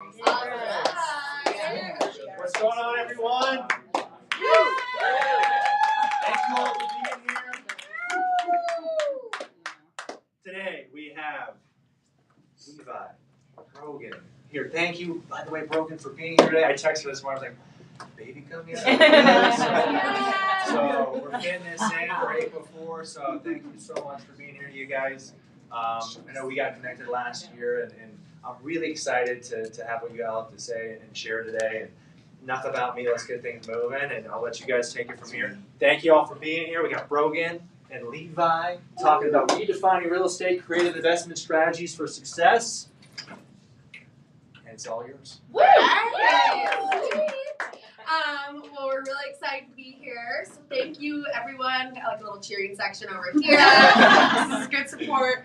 What's going on, everyone? Thank you all for being here. Today we have Levi, Brogan here. Thank you, by the way, Brogan, for being here today. I texted her this morning. I was like, "Baby, come here." So we're getting this in right before. So thank you so much for being here, you guys. I know we got connected last year, and I'm really excited to have what you all have to say and share today. And enough about me, let's get things moving, and I'll let you guys take it from here. Thank you all for being here. We got Brogan and Levi talking about redefining real estate, creative investment strategies for success. And it's all yours. Woo! Well, we're really excited to be here. So thank you, everyone. Got like a little cheering section over here. This is good support.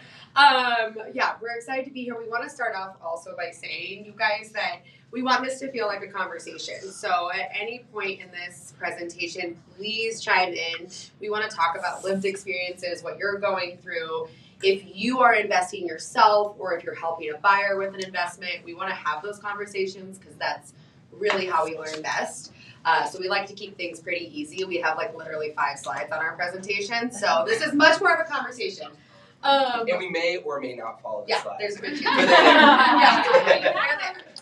Yeah, we're excited to be here. We want to start off also by saying, you guys, that we want this to feel like a conversation. So at any point in this presentation, please chime in. We want to talk about lived experiences, what you're going through. If you are investing yourself or if you're helping a buyer with an investment, we want to have those conversations because that's really how we learn best. So we like to keep things pretty easy. We have like literally 5 slides on our presentation. So this is much more of a conversation. And we may or may not follow the slides. There's a good chance.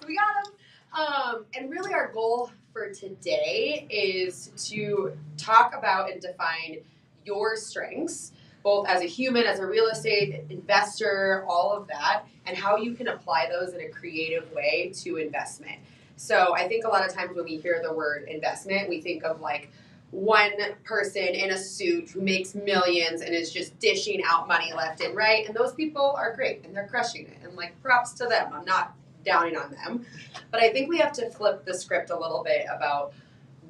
We got them. And really our goal for today is to talk about and define your strengths, both as a human, as a real estate investor, all of that, and how you can apply those in a creative way to investment. So I think a lot of times when we hear the word investment, we think of like one person in a suit who makes millions and is just dishing out money left and right. And those people are great and they're crushing it. And like props to them. I'm not downing on them. But I think we have to flip the script a little bit about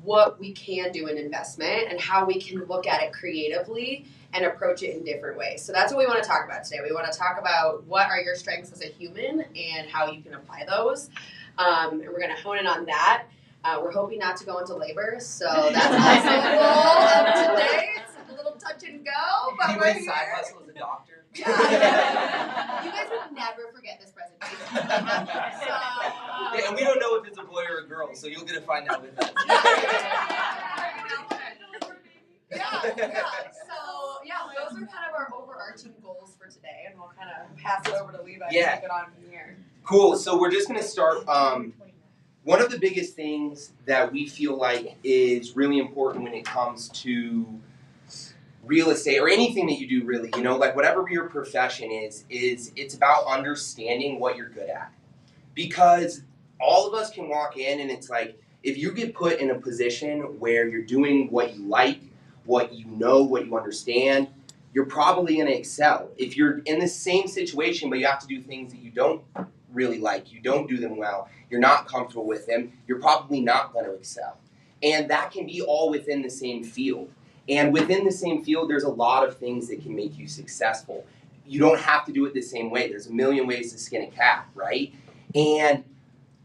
what we can do in investment and how we can look at it creatively and approach it in different ways. So that's what we want to talk about today. We want to talk about what are your strengths as a human and how you can apply those. And we're going to hone in on that. We're hoping not to go into labor, so that's also the goal of today. It's a little touch and go, but we're here. Side hustle as a doctor. You guys would never forget this presentation. Yeah, and we don't know if it's a boy or a girl, so you'll get to find out with us. Yeah. So, those are kind of our overarching goals for today, and we'll kind of pass it over to Levi to take it on from here. Cool. So we're just going to start. One of the biggest things that we feel like is really important when it comes to real estate or anything that you do, really, like whatever your profession is it's about understanding what you're good at. Because all of us can walk in and it's like, if you get put in a position where you're doing what you like, what you know, what you understand, you're probably going to excel. If you're in the same situation, but you have to do things that you don't really like, you don't do them well, you're not comfortable with them, you're probably not going to excel. And that can be all within the same field. And within the same field, there's a lot of things that can make you successful. You don't have to do it the same way. There's a million ways to skin a cat, right? And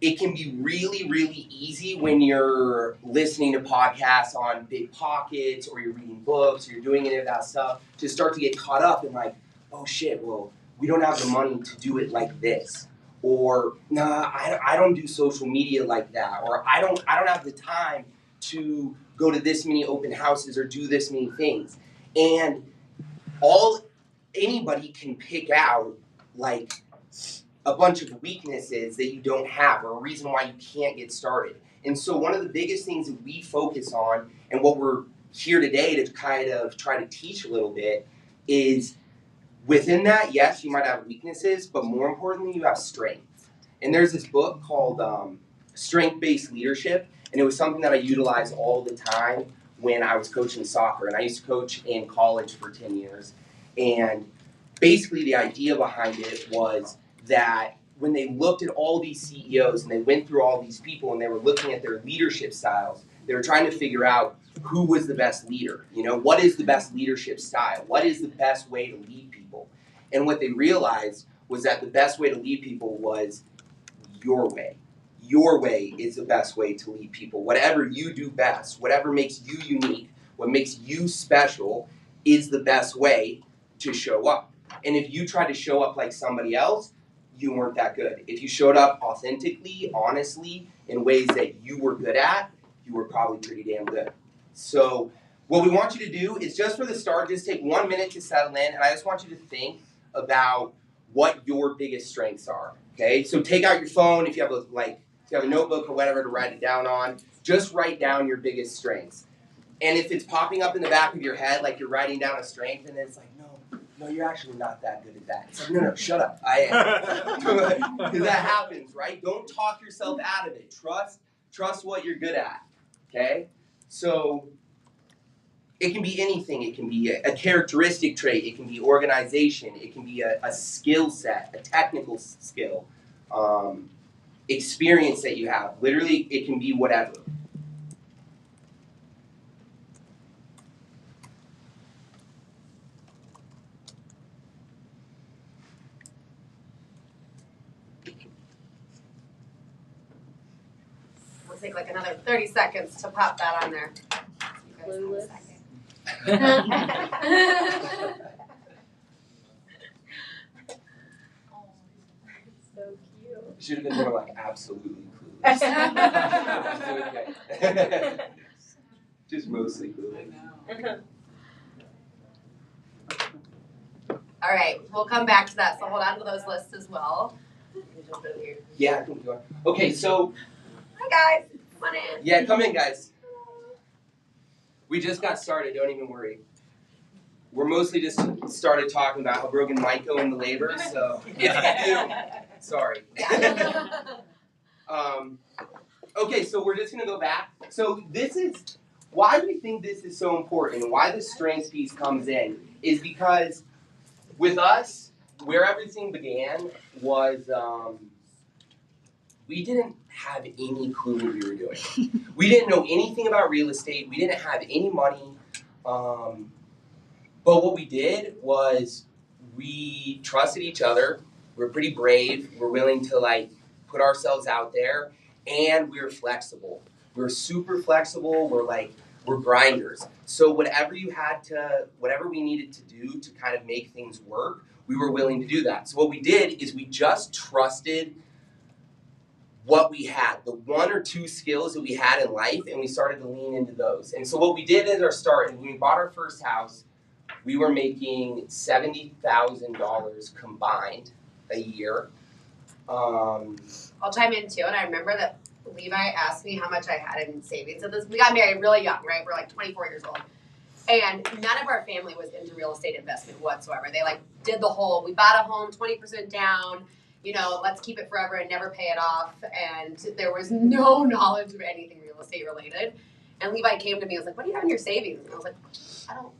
it can be really, really easy when you're listening to podcasts on Big Pockets or you're reading books or you're doing any of that stuff to start to get caught up in like, oh shit, well, we don't have the money to do it like this. Or, nah, I don't do social media like that. Or I don't have the time to go to this many open houses or do this many things. And anybody can pick out like a bunch of weaknesses that you don't have or a reason why you can't get started. And so one of the biggest things that we focus on and what we're here today to kind of try to teach a little bit is within that, yes, you might have weaknesses, but more importantly, you have strength. And there's this book called Strength-Based Leadership, and it was something that I utilized all the time when I was coaching soccer. And I used to coach in college for 10 years. And basically the idea behind it was that when they looked at all these CEOs and they went through all these people and they were looking at their leadership styles, they were trying to figure out who was the best leader. What is the best leadership style? What is the best way to lead people? And what they realized was that the best way to lead people was your way. Your way is the best way to lead people. Whatever you do best, whatever makes you unique, what makes you special is the best way to show up. And if you try to show up like somebody else, you weren't that good. If you showed up authentically, honestly, in ways that you were good at, you were probably pretty damn good. So what we want you to do is just for the start, just take 1 minute to settle in, and I just want you to think about what your biggest strengths are. Okay, so take out your phone if you have a notebook or whatever to write it down on. Just write down your biggest strengths. And if it's popping up in the back of your head, like you're writing down a strength, and it's like, no, you're actually not that good at that. It's like, no, shut up. I am. Because that happens, right? Don't talk yourself out of it. Trust what you're good at. Okay? So it can be anything. It can be a characteristic trait. It can be organization. It can be a skill set, a technical skill, experience that you have. Literally, it can be whatever. We'll take like another 30 seconds to pop that on there. Clueless. So cute. Should have been more like absolutely clueless. Okay. Just mostly clueless. All right, we'll come back to that. So hold on to those lists as well. Yeah, I think you are. Okay, so Hi guys, come on in. yeah, come in, guys. We just got started. Don't even worry. We're mostly just started talking about how Brogan might go into labor. So if you do, sorry. Okay, so we're just gonna go back. So this is why we think this is so important, and why the strengths piece comes in is because with us, where everything began was we didn't have any clue what we were doing. We didn't know anything about real estate. We didn't have any money. But what we did was we trusted each other. We're pretty brave. We're willing to put ourselves out there, and we're flexible. We're super flexible. We're grinders. So whatever we needed to do to kind of make things work, we were willing to do that. So what we did is we just trusted what we had, the 1 or 2 skills that we had in life, and we started to lean into those. And so what we did at our start, and when we bought our first house, we were making $70,000 combined a year. I'll chime in too, and I remember that Levi asked me how much I had in savings. So we got married really young, right? We're like 24 years old. And none of our family was into real estate investment whatsoever. They did the whole, we bought a home, 20% down, let's keep it forever and never pay it off. And there was no knowledge of anything real estate related. And Levi came to me and was like, what do you have in your savings? And I was like, I don't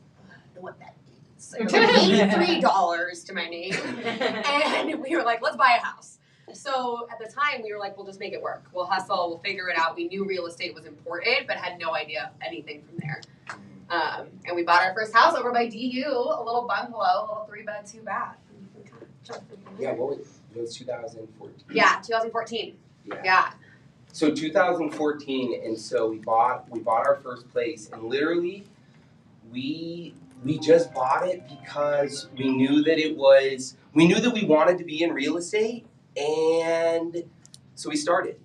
know what that is. It was like $83 to my name. And we were like, let's buy a house. So at the time, we were like, we'll just make it work. We'll hustle, we'll figure it out. We knew real estate was important, but had no idea anything from there. And we bought our first house over by DU, a little bungalow, a little 3-bed, 2-bath. Yeah, what was 2014? Yeah, 2014. Yeah. So 2014, and so we bought our first place, and literally, we just bought it because we knew that we wanted to be in real estate, and so we started,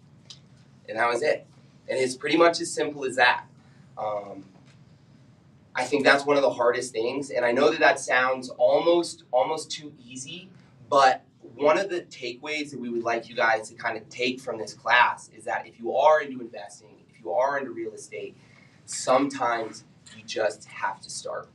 and that was it. And it's pretty much as simple as that. I think that's one of the hardest things, and I know that sounds almost too easy, but one of the takeaways that we would like you guys to kind of take from this class is that if you are into investing, if you are into real estate, sometimes you just have to start.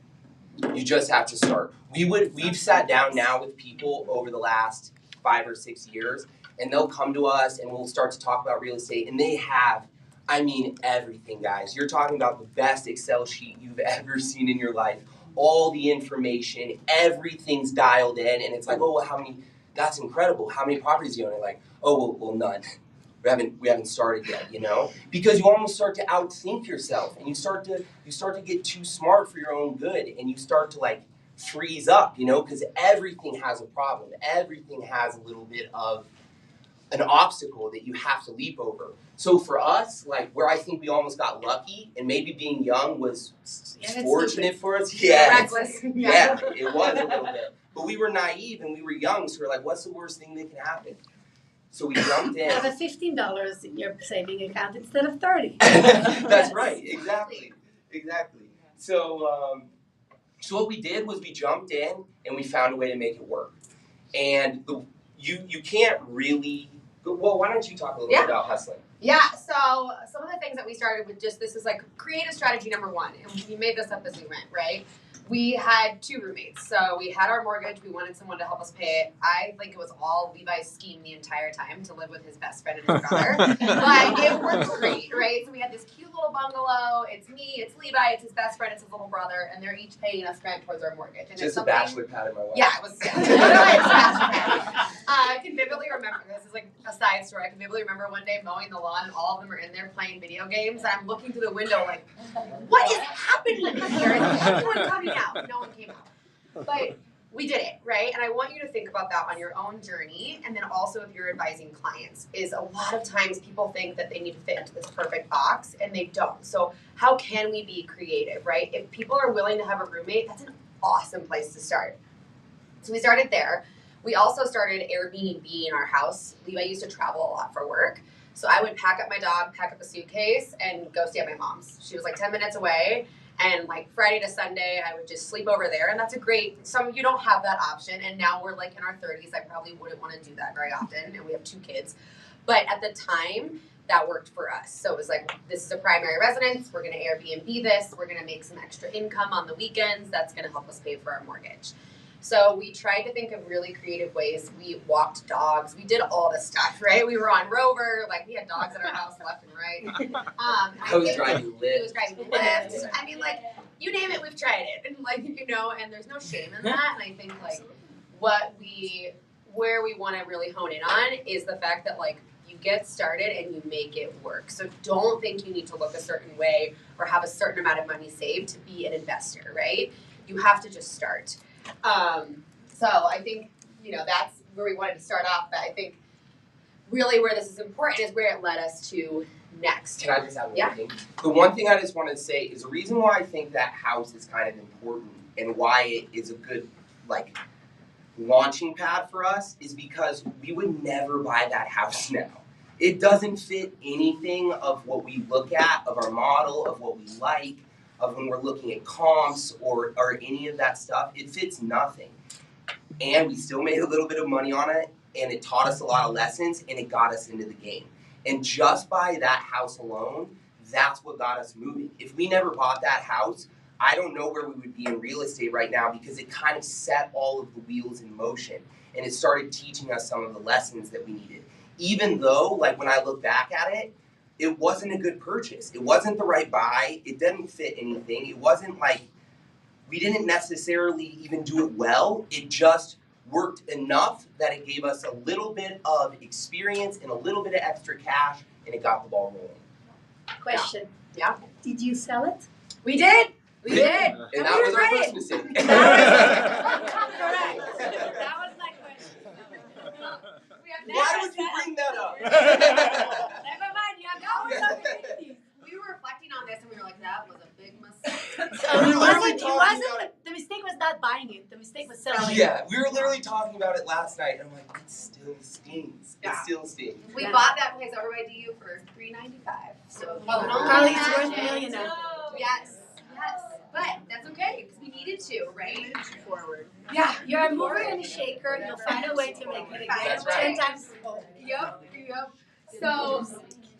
You just have to start. We've sat down now with people over the last 5 or 6 years, and they'll come to us and we'll start to talk about real estate, and they have, everything, guys. You're talking about the best Excel sheet you've ever seen in your life. All the information, everything's dialed in, and it's like, oh, well, how many? That's incredible. How many properties do you own? Like, oh, well, none. We haven't started yet, because you almost start to outthink yourself, and you start to get too smart for your own good, and you start to freeze up, because everything has a problem. Everything has a little bit of an obstacle that you have to leap over. So for us, where I think we almost got lucky, and maybe being young was fortunate for us. Yeah, Reckless. Yeah, it was a little bit. But we were naive and we were young, so we're like, what's the worst thing that can happen? So we jumped in. Have a $15 in your saving account instead of 30. That's right, exactly. So, so what we did was we jumped in and we found a way to make it work. And you can't really, well, why don't you talk a little bit about hustling? Yeah, so some of the things that we started with this is like creative strategy number one. And we made this up as we went, right? We had 2 roommates. So we had our mortgage. We wanted someone to help us pay it. I think it was all Levi's scheme the entire time to live with his best friend and his brother. But it worked great, right? So we had this cute little bungalow. It's me, it's Levi, it's his best friend, it's his little brother. And they're each paying us rent towards our mortgage. And Just a bachelor pad in my wife. Yeah, it was literally a bachelor pad. I can vividly remember, this is like a side story, I can vividly remember one day mowing the lawn and all of them are in there playing video games and I'm looking through the window like, what is happening here? Is anyone coming out? No one came out. But we did it, right? And I want you to think about that on your own journey and then also if you're advising clients is a lot of times people think that they need to fit into this perfect box and they don't. So how can we be creative, right? If people are willing to have a roommate, that's an awesome place to start. So we started there. We also started Airbnb in our house. Levi used to travel a lot for work. So I would pack up my dog, pack up a suitcase, and go stay at my mom's. She was like 10 minutes away. And like Friday to Sunday, I would just sleep over there. And that's a great, you don't have that option. And now we're like in our 30s. I probably wouldn't want to do that very often. And we have 2 kids. But at the time, that worked for us. So it was like, this is a primary residence. We're going to Airbnb this. We're going to make some extra income on the weekends. That's going to help us pay for our mortgage. So we tried to think of really creative ways. We walked dogs. We did all this stuff, right? We were on Rover. Like, we had dogs at our house left and right. I was driving Lyft. He was driving Lyft. I mean, like, you name it, we've tried it. And, like, and there's no shame in that. And I think, like, where we want to really hone in on is the fact that, like, you get started and you make it work. So don't think you need to look a certain way or have a certain amount of money saved to be an investor, right? You have to just start. So I think, that's where we wanted to start off, but I think really where this is important is where it led us to next. Can I just add one thing? The one thing I just want to say is the reason why I think that house is kind of important and why it is a good, like, launching pad for us is because we would never buy that house now. It doesn't fit anything of what we look at, of our model, of what we like, of when we're looking at comps or any of that stuff. It fits nothing. And we still made a little bit of money on it, and it taught us a lot of lessons, and it got us into the game. And just by that house alone, that's what got us moving. If we never bought that house, I don't know where we would be in real estate right now because it kind of set all of the wheels in motion, and it started teaching us some of the lessons that we needed. Even though, like, when I look back at it, it wasn't a good purchase. It wasn't the right buy. It didn't fit anything. It wasn't like we didn't necessarily even do it well. It just worked enough that it gave us a little bit of experience and a little bit of extra cash, and it got the ball rolling. Question. Yeah. Did you sell it? We did. We did. And that was our first mistake. Correct. That was my question. Why would you bring that up? Never mind, you have always We were reflecting on this and we were like, that was a big mistake. The mistake was not buying it. The mistake was selling it. Yeah, we were literally talking about it last night, and I'm like, it still stings. It Yeah. still stings. We bought that place over by DU for $395. So Carly, it's worth $1 million now. Yes. But that's okay because we needed to, right? Forward. Yeah, you're a mover and a shaker. You'll find a way to make it again. That's 10 right. times. Yep. So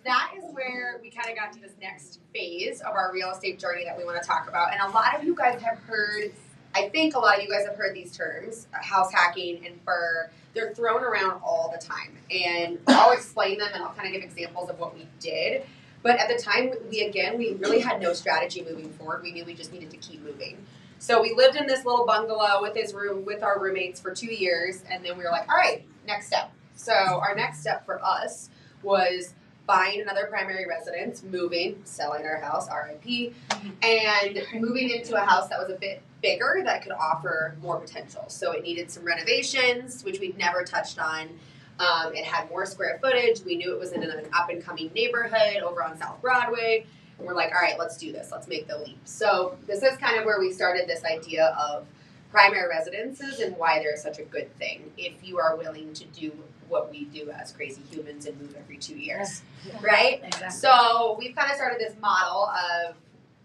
that is where we kind of got to this next phase of our real estate journey that we want to talk about. And a lot of you guys have heard, I think a lot of you guys have heard these terms, house hacking and BRRRR. They're thrown around all the time. And I'll explain them and I'll kind of give examples of what we did. But at the time, we really had no strategy moving forward. We knew we just needed to keep moving. So we lived in this little bungalow with our roommates for 2 years. And then we were like, all right, next step. So our next step for us was buying another primary residence, moving, selling our house, RIP, and moving into a house that was a bit bigger that could offer more potential. So it needed some renovations, which we'd never touched on. It had more square footage. We knew it was in an up-and-coming neighborhood over on South Broadway. And we're like, all right, let's do this. Let's make the leap. So this is kind of where we started this idea of primary residences and why they're such a good thing if you are willing to do what we do as crazy humans and move every 2 years, right? Exactly. So we've kind of started this model of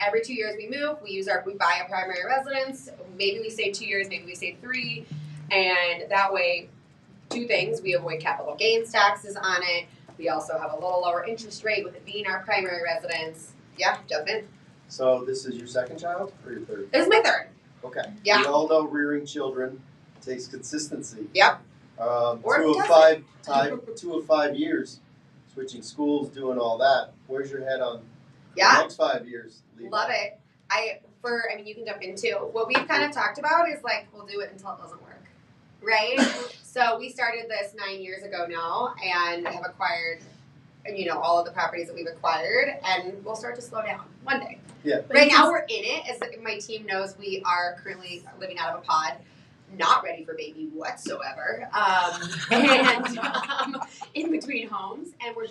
every 2 years we move, we buy a primary residence, maybe we stay 2 years, maybe we stay 3, and that way, 2 things, we avoid capital gains taxes on it, we also have a little lower interest rate with it being our primary residence. Yeah, jump in. So this is your second child or your third? This is my third. Okay. Yeah. We all know rearing children takes consistency. Yep. Or Or 2 of 5 years, switching schools, doing all that. Where's your head on Yeah. the next 5 years? Levi? Love it. I mean, you can jump in too. What we've kind of talked about is like, we'll do it until it doesn't work, right? So we started this 9 years ago now and have acquired, all of the properties that we've acquired, and we'll start to slow down one day. Yeah. Right now we're in it. As my team knows, we are currently living out of a pod, not ready for baby whatsoever, and in between homes, and we're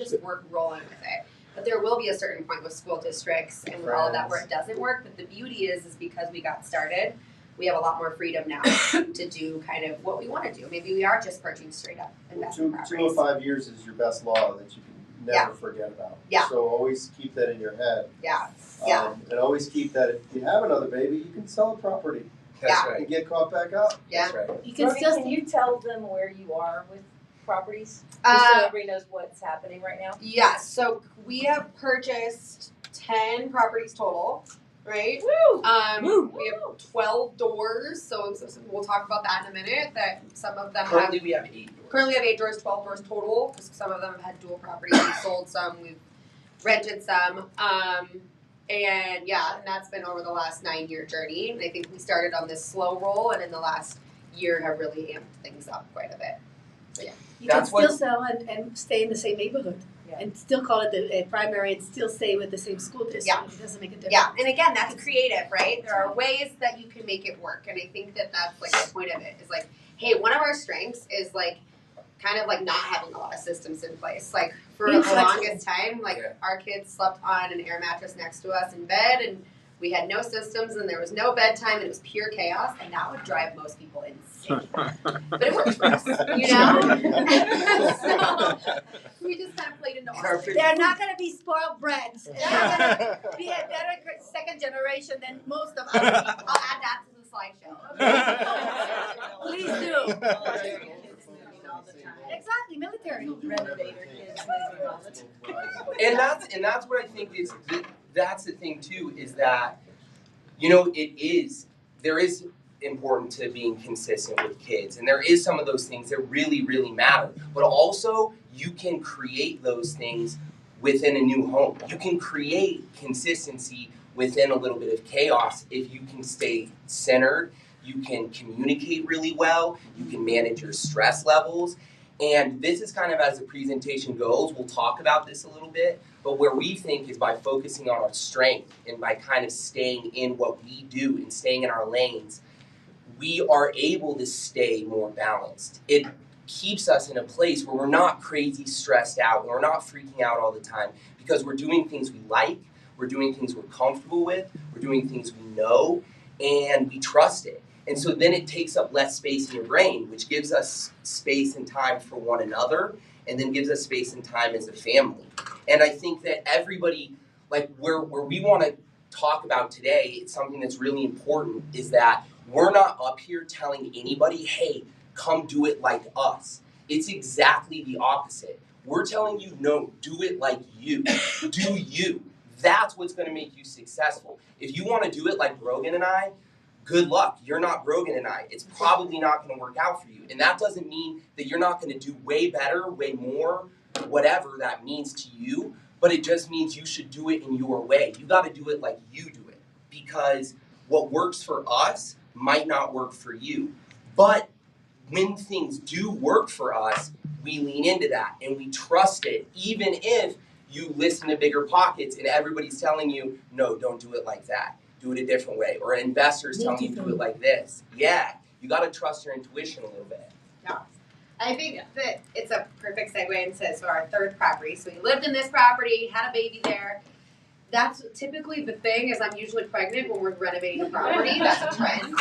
rolling with it. But there will be a certain point with school districts and with all of that where it doesn't work. But the beauty is because we got started, we have a lot more freedom now to do kind of what we want to do. Maybe we are just purchasing straight up investment properties. 2 of 5 years is your best law that you can never forget about. Yeah. So always keep that in your head. Yeah. Yeah. And always keep that if you have another baby, you can sell a property That's Yeah. right. and get caught back up. Yeah. That's right. You can Brogan, still can you tell them where you are with properties? Just so everybody knows what's happening right now. Yes. So we have purchased 10 properties total, right? Woo! We have 12 doors. So we'll talk about that in a minute. That some of them Currently, we have 8 doors. currently have 8 doors, 12 doors total. Because some of them have had dual properties. We've sold some. We've rented some. And that's been over the last 9-year journey. And I think we started on this slow roll, and in the last year have really amped things up quite a bit. You can That's still what- sell and stay in the same neighborhood. Yeah. And still call it a primary and still stay with the same school district. Yeah. It doesn't make a difference. Yeah, and again, that's creative, right? There are ways that you can make it work, and I think that that's like the point of it is like, hey, one of our strengths is like kind of like not having a lot of systems in place. Like for Being the flexible. longest time, like Yeah. our kids slept on an air mattress next to us in bed, and we had no systems, and there was no bedtime, and it was pure chaos, and that would drive most people insane. But it worked for us, so we just kind of played into our strengths. They're not going to be spoiled brats. They're not going to be a better second generation than most of us. I'll add that to the slideshow. Please do. Exactly, military. Renovator kids moving all the time. And that's what I think is that's the thing too, is that there is important to being consistent with kids, and there is some of those things that really, really matter. But also you can create those things within a new home. You can create consistency within a little bit of chaos if you can stay centered, you can communicate really well, you can manage your stress levels. And this is kind of as the presentation goes, we'll talk about this a little bit, but where we think is by focusing on our strength and by kind of staying in what we do and staying in our lanes, we are able to stay more balanced. It keeps us in a place where we're not crazy stressed out, and we're not freaking out all the time, because we're doing things we like, we're doing things we're comfortable with, we're doing things we know, and we trust it. And so then it takes up less space in your brain, which gives us space and time for one another, and then gives us space and time as a family. And I think that everybody, like where we want to talk about today, it's something that's really important, is that we're not up here telling anybody, hey, come do it like us. It's exactly the opposite. We're telling you, no, do it like you. Do you. That's what's going to make you successful. If you want to do it like Brogan and I, good luck. You're not Brogan and I. It's probably not going to work out for you. And that doesn't mean that you're not going to do way better, way more, whatever that means to you, but it just means you should do it in your way. You got to do it like you do it, because what works for us might not work for you. But when things do work for us, we lean into that and we trust it, even if you listen to Bigger Pockets and everybody's telling you, no, don't do it like that. Do it a different way. Or investors telling you do it like this. Yeah, you got to trust your intuition a little bit. No. I think that it's a perfect segue into our third property. So we lived in this property, had a baby there. That's typically the thing is I'm usually pregnant when we're renovating a property. That's a trend.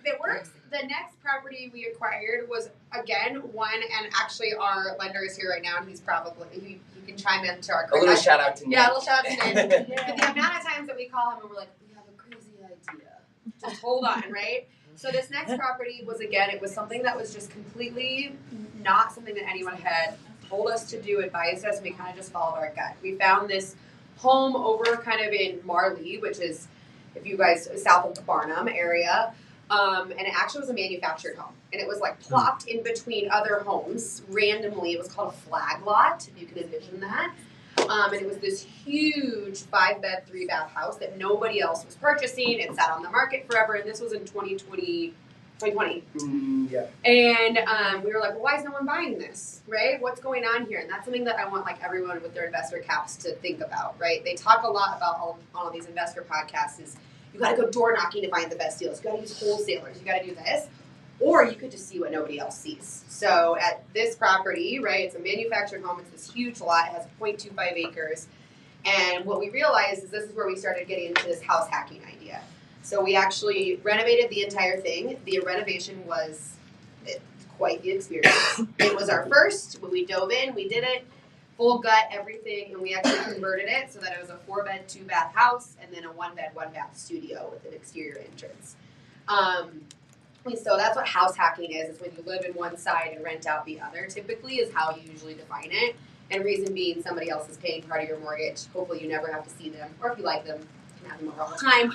It works. The next property we acquired was, again, one, and actually our lender is here right now, and he's probably, he can chime into our A little shout out to Nick. Yeah, a little shout out to Nick. But the amount of times that we call him and we're like, we have a crazy idea. Just hold on, right? So this next property was, again, it was something that was just completely not something that anyone had told us to do, advised us, and we kind of just followed our gut. We found this home over kind of in Marley, which is, if you guys, south of the Barnum area. And it actually was a manufactured home. And it was like plopped in between other homes randomly. It was called a flag lot, if you can envision that. And it was this huge 5-bed, 3-bath house that nobody else was purchasing. It sat on the market forever, and this was in 2020. Yeah. And we were like, well, why is no one buying this, right? What's going on here? And that's something that I want like everyone with their investor caps to think about, right? They talk a lot about all of these investor podcasts is you got to go door knocking to find the best deals. You got to use wholesalers. You got to do this. Or you could just see what nobody else sees. So at this property, right, it's a manufactured home. It's this huge lot. It has 0.25 acres. And what we realized is this is where we started getting into this house hacking idea. So we actually renovated the entire thing. The renovation was quite the experience. It was our first. When we dove in, we did it. Full gut, everything, and we actually converted it so that it was a 4-bed, 2-bath house, and then a 1-bed, 1-bath studio with an exterior entrance. So that's what house hacking is when you live in one side and rent out the other, typically, is how you usually define it. And reason being, somebody else is paying part of your mortgage. Hopefully you never have to see them, or if you like them, you can have them over all the time.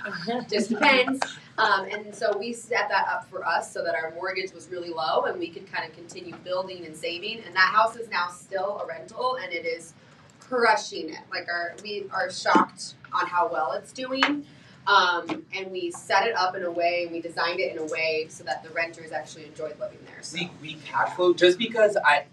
Just depends. And so we set that up for us so that our mortgage was really low and we could kind of continue building and saving. And that house is now still a rental, and it is crushing it. Like we are shocked on how well it's doing. And we set it up in a way, we designed it in a way so that the renters actually enjoyed living there. So. We cash flow, just because I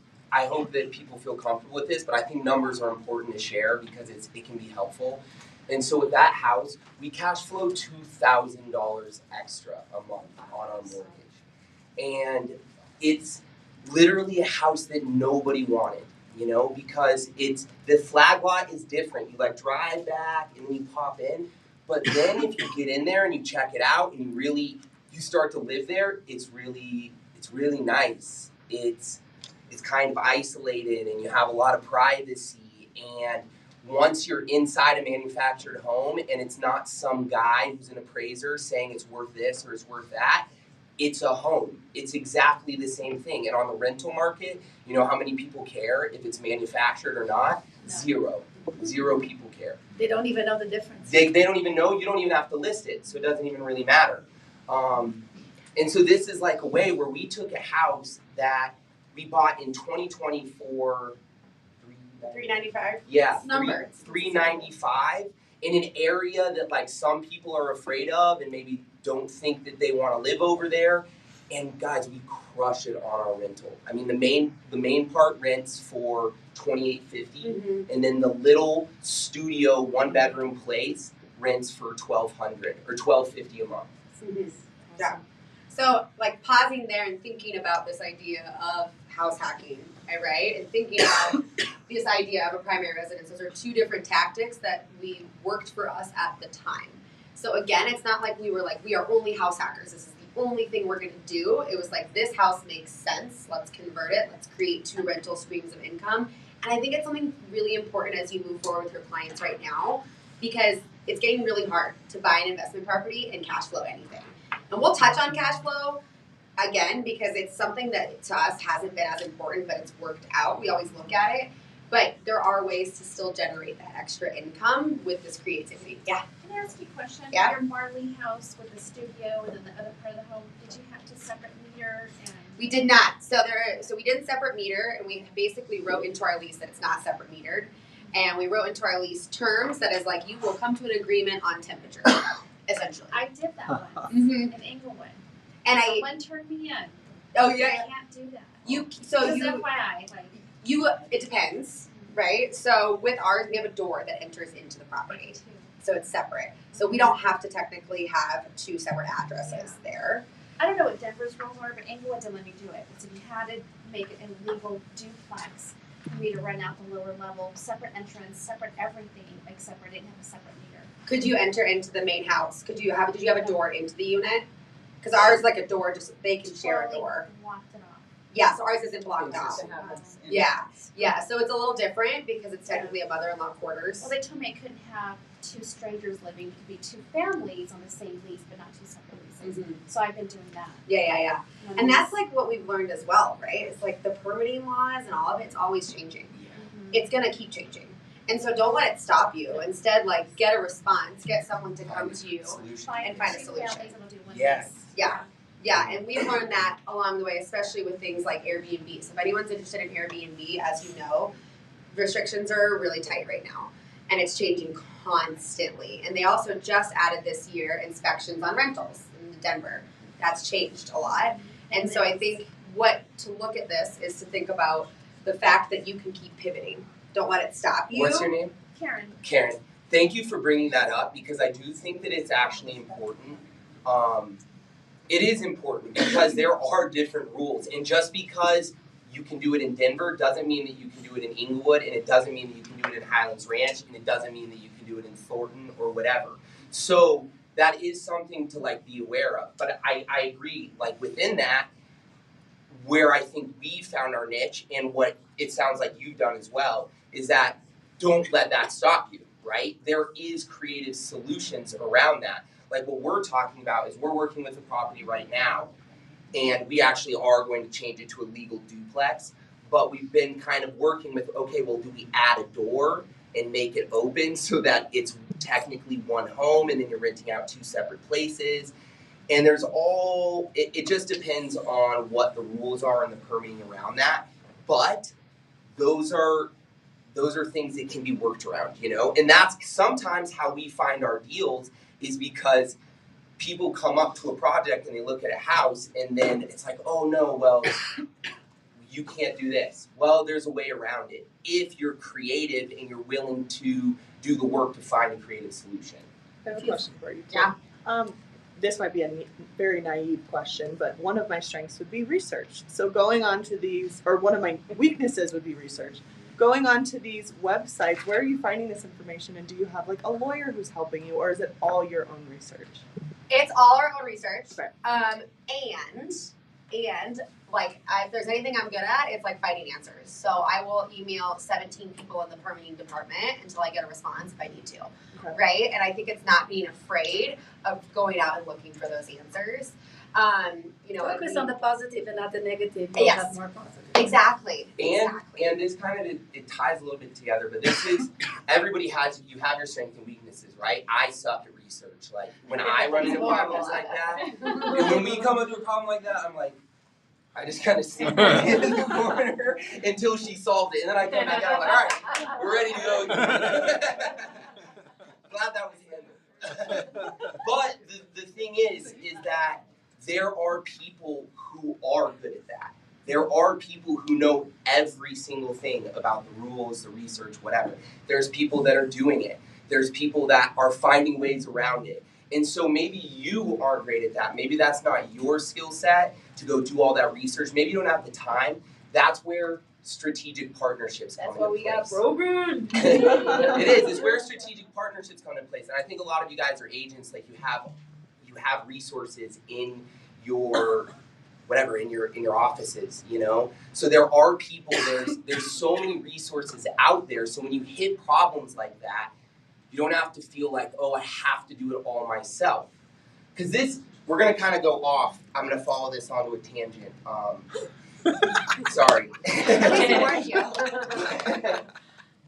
hope that people feel comfortable with this, but I think numbers are important to share because it can be helpful. And so with that house, we cash flow $2,000 extra a month on our mortgage. And it's literally a house that nobody wanted, because the flag lot is different. You drive back and then you pop in. But then if you get in there and you check it out and you start to live there, it's really nice. It's kind of isolated and you have a lot of privacy. And once you're inside a manufactured home and it's not some guy who's an appraiser saying it's worth this or it's worth that, it's a home. It's exactly the same thing. And on the rental market, you know how many people care if it's manufactured or not? No. Zero people care. They don't even know the difference. They don't even know. You don't even have to list it, so it doesn't even really matter. And so this is like a way where we took a house that we bought in 2024. $395. Yeah, Numbers. $395 in an area that some people are afraid of and maybe don't think that they want to live over there. And guys, we crush it on our rental. I mean, the main part rents for $2,850, and then the little studio 1-bedroom place rents for $1,200 or $1,250 a month. Mm-hmm. Yeah. So, pausing there and thinking about this idea of house hacking, right? And thinking about this idea of a primary residence. Those are two different tactics that we worked for us at the time. So again, it's not like we were we are only house hackers. This is the only thing we're going to do. It was this house makes sense. Let's convert it. Let's create 2 rental streams of income. And I think it's something really important as you move forward with your clients right now, because it's getting really hard to buy an investment property and cash flow anything. And we'll touch on cash flow again, because it's something that to us hasn't been as important, but it's worked out. We always look at it. But there are ways to still generate that extra income with this creativity. Yeah. Can I ask you a question? Yeah. Your Marley house with the studio and then the other part of the home, did you have to separate meter? We did not. So we didn't separate meter, and we basically wrote into our lease that it's not separate metered. And we wrote into our lease terms that is you will come to an agreement on temperature, essentially. I did that once Mm-hmm. in Englewood. And someone turned me in. Oh I yeah. can't do that. Just FYI, it depends, right? So with ours, we have a door that enters into the property. So it's separate. So we don't have to technically have 2 separate addresses there. I don't know what Denver's rules are, but Englewood didn't let me do it. So you had to make it an illegal duplex. for me to rent out the lower level, separate entrance, separate everything, except I didn't have a separate meter. Could you enter into the main house? Did you have a door into the unit? Because ours is like a door, just they can share a Totally door. blocked it off. Yeah, so ours isn't blocked off. Mm-hmm. Yeah, so it's a little different because it's technically a mother-in-law quarters. Well, they told me I couldn't have two strangers living. It could be two families on the same lease, but not two separate leases. Mhm. So I've been doing that. Yeah. And that's like what we've learned as well, right? It's like the permitting laws and all of it's always changing. Mhm. It's gonna keep changing. And so don't let it stop you. Instead, like get a response, get someone to come to you. Solution. And find a two solution. families that'll do one Yes. lease. Yeah, and we've learned that along the way, especially with things like Airbnb. So if anyone's interested in Airbnb, as you know, restrictions are really tight right now. And it's changing constantly. And they also just added this year inspections on rentals in Denver. That's changed a lot. And so I think to look at this is to think about the fact that you can keep pivoting. Don't let it stop you. What's your name? Karen. Karen. Thank you for bringing that up because I do think that it's actually important. It is important because there are different rules, and just because you can do it in Denver doesn't mean that you can do it in Inglewood, and it doesn't mean that you can do it in Highlands Ranch, and it doesn't mean that you can do it in Thornton or whatever. So that is something to like be aware of. But I agree, like within that, where I think we found our niche and what it sounds like you've done as well, is that don't let that stop you, right? There is creative solutions around that. Like what we're talking about is we're working with a property right now, and we actually are going to change it to a legal duplex, but we've been kind of working with, okay, well, do we add a door and make it open so that it's technically one home and then you're renting out two separate places? And there's it just depends on what the rules are and the permitting around that, but those are things that can be worked around, you know? And that's sometimes how we find our deals is because people come up to a project and they look at a house and then it's like, oh no, well, you can't do this. Well, there's a way around it if you're creative and you're willing to do the work to find a creative solution. I have a question for you too. Yeah. This might be a very naive question, but one of my strengths would be research. So going on to these, or one of my weaknesses would be research. Going on to these websites, where are you finding this information, and do you have like a lawyer who's helping you, or is it all your own research? It's all our own research. Right. And like if there's anything I'm good at, it's like finding answers. So I will email 17 people in the permitting department until I get a response if I need to. Okay. Right? And I think it's not being afraid of going out and looking for those answers. Focus on the positive and not the negative. You'll Yes. have more positive. Exactly. And this kind of it ties a little bit together, but this is you have your strengths and weaknesses, right? I suck at research. Like when I run into problems like that, and when we come up to a problem like that, I'm like, I just kind of sit right in the corner until she solved it, and then I come back out. I'm like, all right, we're ready to go again. Glad that was handled. But the thing is that there are people who are good at that. There are people who know every single thing about the rules, the research, whatever. There's people that are doing it. There's people that are finding ways around it. And so maybe you aren't great at that. Maybe that's not your skill set to go do all that research. Maybe you don't have the time. That's where strategic partnerships come into place. That's why we got Brogan. It is. It's where strategic partnerships come into place. And I think a lot of you guys are agents. Like you have resources in your whatever in your offices, you know. So there are people. There's so many resources out there. So when you hit problems like that, you don't have to feel like, oh, I have to do it all myself. Because we're gonna kind of go off. I'm gonna follow this onto a tangent. Sorry.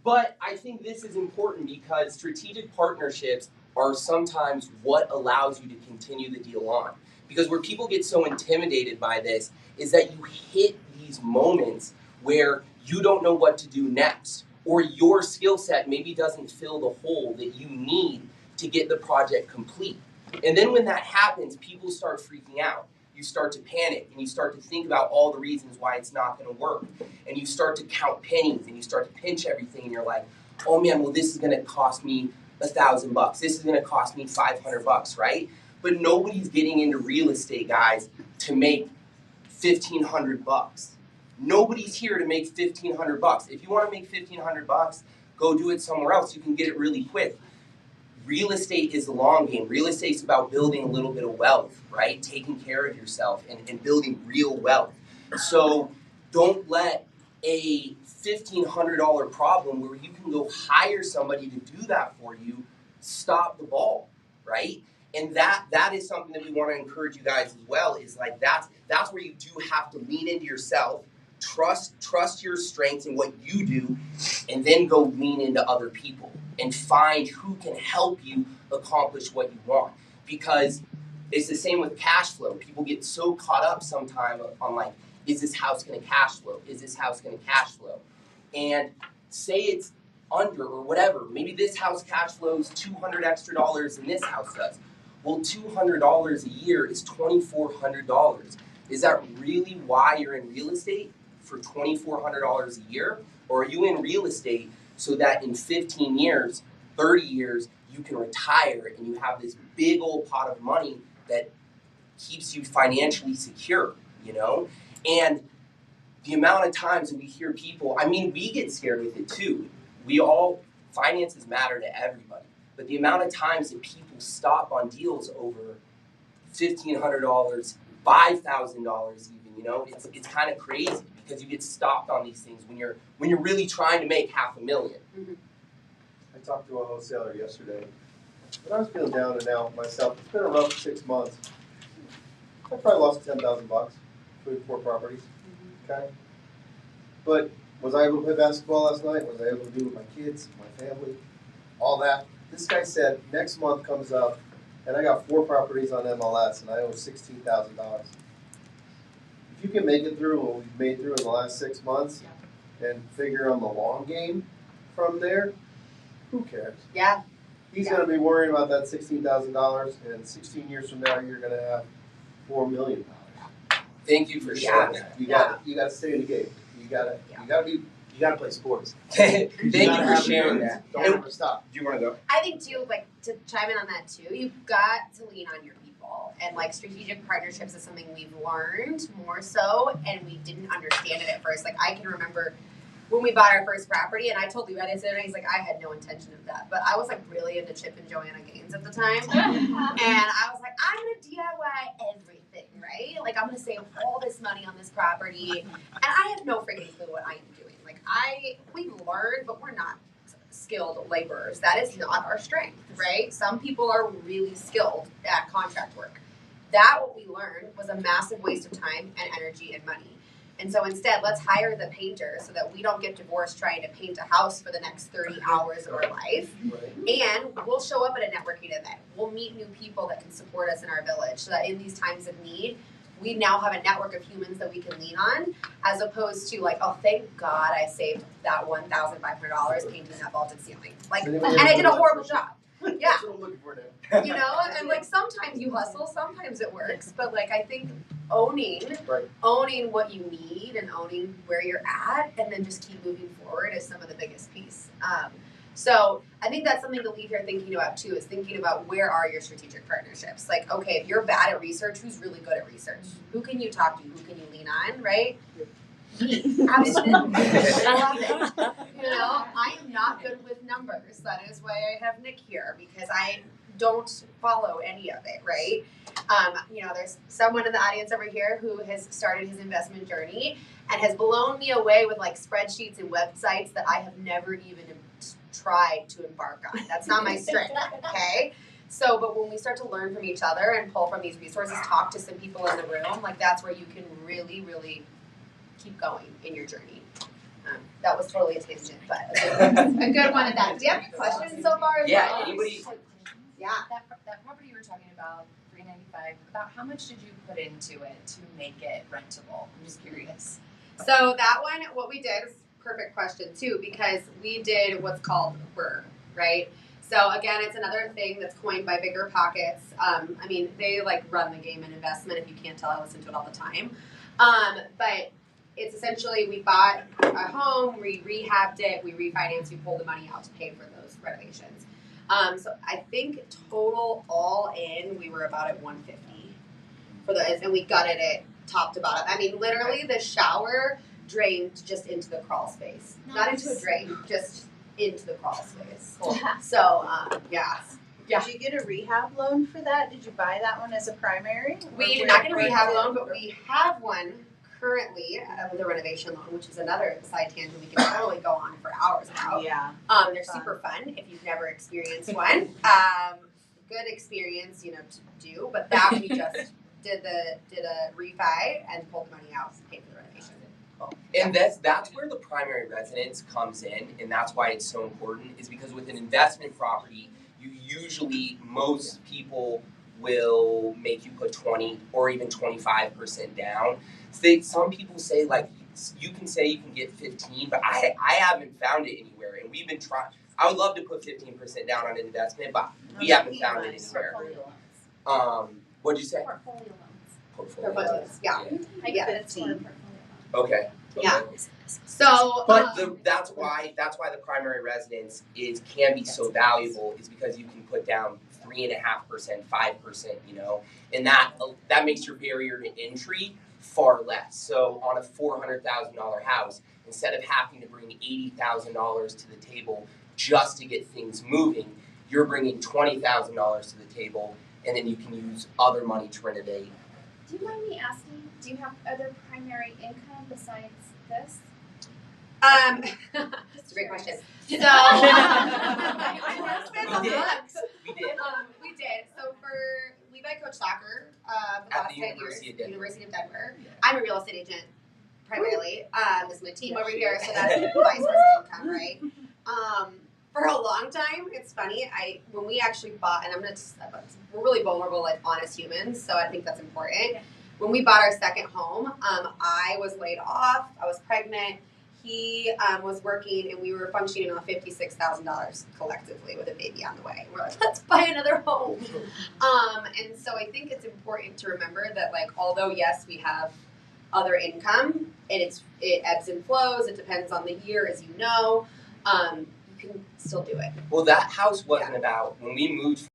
But I think this is important because strategic partnerships are sometimes what allows you to continue the deal on. Because where people get so intimidated by this is that you hit these moments where you don't know what to do next, or your skill set maybe doesn't fill the hole that you need to get the project complete. And then when that happens, people start freaking out. You start to panic, and you start to think about all the reasons why it's not going to work. And you start to count pennies, and you start to pinch everything, and you're like, oh man, well this is going to cost me $1,000. This is going to cost me $500, right? But nobody's getting into real estate, guys, to make $1,500. Nobody's here to make $1,500. If you want to make $1,500, go do it somewhere else. You can get it really quick. Real estate is the long game. Real estate is about building a little bit of wealth, right? Taking care of yourself and building real wealth. So don't let a $1,500 problem where you can go hire somebody to do that for you stop the ball, right? And that is something that we want to encourage you guys as well, is like that's where you do have to lean into yourself, trust your strengths and what you do, and then go lean into other people and find who can help you accomplish what you want. Because it's the same with cash flow. People get so caught up sometimes on like, is this house going to cash flow? Is this house going to cash flow? And say it's under or whatever. Maybe this house cash flows $200 extra than this house does. Well, $200 a year is $2,400. Is that really why you're in real estate, for $2,400 a year? Or are you in real estate so that in 15 years, 30 years, you can retire and you have this big old pot of money that keeps you financially secure, you know? And the amount of times that we hear people, I mean, we get scared with it too. Finances matter to everybody. But the amount of times that people stop on deals over $1,500, $5,000 even, you know, it's kind of crazy because you get stopped on these things when you're really trying to make $500,000. Mm-hmm. I talked to a wholesaler yesterday, but I was feeling down and out myself. It's been a rough 6 months. I probably lost $10,000 between 4 properties. Okay, but was I able to play basketball last night? Was I able to be with my kids, my family, all that? This guy said next month comes up, and I got 4 properties on MLS, and I owe $16,000. If you can make it through what we've made through in the last 6 months, and figure on the long game from there, who cares? Yeah. He's going to be worrying about that $16,000, and 16 years from now, you're going to have $4 million. Thank you for sharing that. You got to stay in the game. You gotta play sports. Thank you for sharing that. Don't ever stop. Do you want to go? I think too, like to chime in on that too, you've got to lean on your people, and like strategic partnerships is something we've learned more so, and we didn't understand it at first. Like I can remember when we bought our first property, and I told Levi this and he's like, I had no intention of that, but I was like really into Chip and Joanna Gaines at the time, and I was like, I'm gonna DIY everything, right? Like I'm gonna save all this money on this property, and I have no freaking clue what I am doing. Like we've learned, but we're not skilled laborers. That is not our strength, right? Some people are really skilled at contract work. That what we learned was a massive waste of time and energy and money. And so instead, let's hire the painter so that we don't get divorced trying to paint a house for the next 30 hours of our life. Right. And we'll show up at a networking event. We'll meet new people that can support us in our village so that in these times of need, we now have a network of humans that we can lean on, as opposed to like, oh, thank God I saved that $1,500 painting that vaulted ceiling. Like, and I did a horrible job. Yeah. That's what I'm looking for now. You know, and like sometimes you hustle, sometimes it works, but like I think owning what you need and owning where you're at, and then just keep moving forward is some of the biggest piece. So I think that's something to leave here thinking about too, is thinking about where are your strategic partnerships. Like, okay, if you're bad at research, who's really good at research? Who can you talk to? Who can you lean on, right? Me. Absolutely. I love it. You know, I am not good with numbers. That is why I have Nick here, because I don't follow any of it, right? You know, there's someone in the audience over here who has started his investment journey and has blown me away with like spreadsheets and websites that I have never even tried to embark on. That's not my strength, okay? So, but when we start to learn from each other and pull from these resources, talk to some people in the room, like that's where you can really, really keep going in your journey. That was totally a tangent, but a good one at that. Do you have questions so far? Yeah, anybody? Yeah. That property you were talking about, $395, about how much did you put into it to make it rentable? I'm just curious. So that one, what we did is perfect question too, because we did what's called BRRRR, right? So again, it's another thing that's coined by Bigger Pockets. I mean, they like run the game in investment. If you can't tell, I listen to it all the time. But it's essentially we bought a home, we rehabbed it, we refinanced, we pulled the money out to pay for those renovations. So I think total all in, we were about at $150 for the, and we gutted it top to bottom. I mean, literally the shower drained just into the crawl space. Not into a drain, just into the crawl space. Cool. So, yeah. Did you get a rehab loan for that? Did you buy that one as a primary? We did not get a rehab loan, but we have one currently with a renovation loan, which is another side tangent we can totally go on for hours about. Yeah. They're super fun if you've never experienced one. Good experience, you know, to do, but that we just did a refi and pulled the money out and paid for the renovation. And that's where the primary residence comes in, and that's why it's so important, is because with an investment property, most people will make you put 20 or even 25% down. Some people say, like, you can say you can get 15, but I haven't found it anywhere, and we've been trying. I would love to put 15% down on an investment, but we haven't found it anywhere. What'd you say? Portfolio loans. Portfolios, yeah. I get 15. Okay. Yeah. So, But that's why the primary residence can be so valuable, is because you can put down 3.5%, 5%, you know, and that makes your barrier to entry far less. So on a $400,000 house, instead of having to bring $80,000 to the table just to get things moving, you're bringing $20,000 to the table, and then you can use other money to renovate. Do you mind me asking, do you have other primary income besides this? That's a great question. So, We did. We did. So for Levi coach soccer, for the At last the 10 years, University of Denver. University of Denver. I'm a real estate agent primarily. This is my team over here, so that's vice versa income, right? For a long time, it's funny. When we actually bought, and we're really vulnerable, like honest humans, so I think that's important. When we bought our second home, I was laid off. I was pregnant. He was working, and we were functioning on $56,000 collectively with a baby on the way. We're like, let's buy another home. And so I think it's important to remember that, like, although yes, we have other income, and it ebbs and flows. It depends on the year, as you know. You can still do it. Well, that house wasn't about, when we moved